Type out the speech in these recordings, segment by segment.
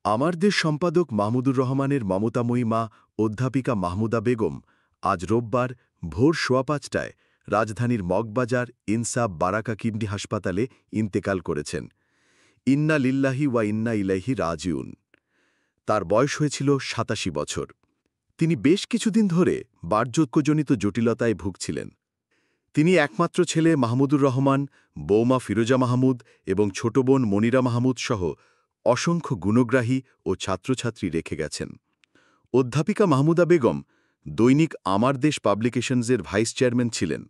আমার দেশ সম্পাদক মাহমুদুর রহমানের মমতাময়ী মা অধ্যাপিকা মাহমুদা বেগম আজ রোববার ভোর ৫:১৫টায় রাজধানীর মগবাজার ইনসাফ বারাকা কিডনি হাসপাতালে ইন্তেকাল করেছেন। ইন্না লিল্লাহি ওয়া ইন্না ইলাইহি রাজিউন। তার বয়স হয়েছিল ৮৭ বছর। তিনি বেশ কিছুদিন ধরে বার্ধক্যজনিত জটিলতায় ভুগছিলেন। তিনি একমাত্র ছেলে মাহমুদুর রহমান, বৌমা ফিরোজা মাহমুদ এবং ছোট বোন মনিরা মাহমুদ সহ অসংখ্য গুণগ্রাহী ও ছাত্রছাত্রী রেখে গেছেন। অধ্যাপিকা মাহমুদা বেগম দৈনিক আমার দেশ পাবলিকেশনসের ভাইস চেয়ারম্যান ছিলেন।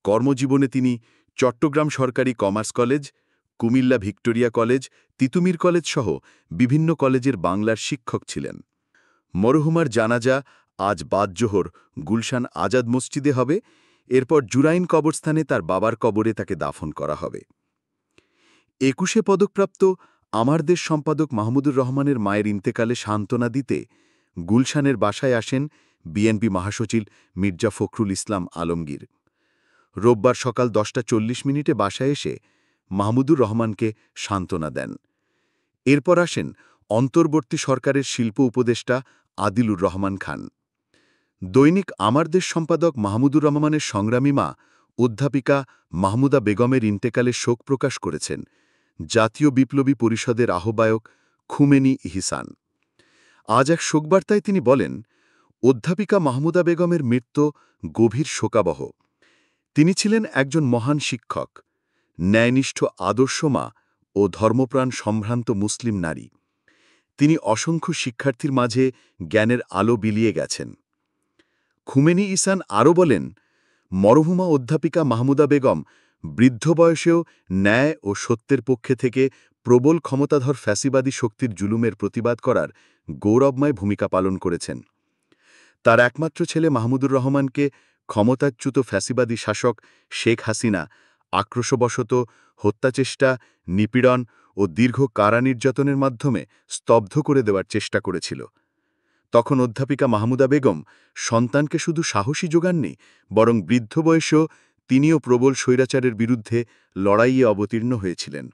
কর্মজীবনে তিনি চট্টগ্রাম সরকারি commerce college, Comilla Victoria college, Titumir college সহ বিভিন্ন কলেজের বাংলার শিক্ষক ছিলেন। মরহুমার জানাজা আজ বাদ জোহর গুলশান আজাদ মসজিদে হবে। এরপর জুরাইন কবরস্থানে তার বাবার কবরে তাকে দাফন করা হবে। ২১শে পদকপ্রাপ্ত আমার দেশ সম্পাদক মাহমুদুর রহমানের মায়ের ইন্তেকালে সান্ত্বনা দিতে গুলশানের বাসায় আসেন বিএনপি মহাসচিব মির্জা ফখরুল ইসলাম আলমগীর। রোববার সকাল ১০টা ৪০ মিনিটে বাসায় এসে মাহমুদুর রহমানকে সান্ত্বনা দেন। এরপর আসেন অন্তর্বর্তী সরকারের শিল্প উপদেষ্টা আদিলুর রহমান খান। দৈনিক আমার দেশ সম্পাদক মাহমুদুর রহমানের সংগ্রামী মা অধ্যাপিকা মাহমুদা বেগমের ইন্তেকালে শোক প্রকাশ করেছেন জাতীয় বিপ্লবী পরিষদের আহ্বায়ক খুমেনি ইহসান। আজ এক শোকবার্তায় তিনি বলেন, অধ্যাপিকা মাহমুদা বেগমের মৃত্যু গভীর শোকাবহ। তিনি ছিলেন একজন মহান শিক্ষক, ন্যায়নিষ্ঠ আদর্শ মা ও ধর্মপ্রাণ সম্ভ্রান্ত মুসলিম নারী। তিনি অসংখ্য শিক্ষার্থীর মাঝে জ্ঞানের আলো বিলিয়ে গেছেন। খুমেনি ইহসান আরও বলেন, মরহুমা অধ্যাপিকা মাহমুদা বেগম বৃদ্ধ বয়সেও ন্যায় ও সত্যের পক্ষে থেকে প্রবল ক্ষমতাধর ফ্যাসিবাদী শক্তির জুলুমের প্রতিবাদ করার গৌরবময় ভূমিকা পালন করেছেন। তার একমাত্র ছেলে মাহমুদুর রহমানকে ক্ষমতাচ্যুত ফ্যাসিবাদী শাসক শেখ হাসিনা আক্রোশবশত হত্যাচেষ্টা, নিপীড়ন ও দীর্ঘ কারা নির্যাতনের মাধ্যমে স্তব্ধ করে দেওয়ার চেষ্টা করেছিল। তখন অধ্যাপিকা মাহমুদা বেগম সন্তানকে শুধু সাহসী যোগাননি, বরং বৃদ্ধ বয়সেও তিনিও প্রবল স্বৈরাচারের বিরুদ্ধে লড়াইয়ে অবতীর্ণ হয়েছিলেন।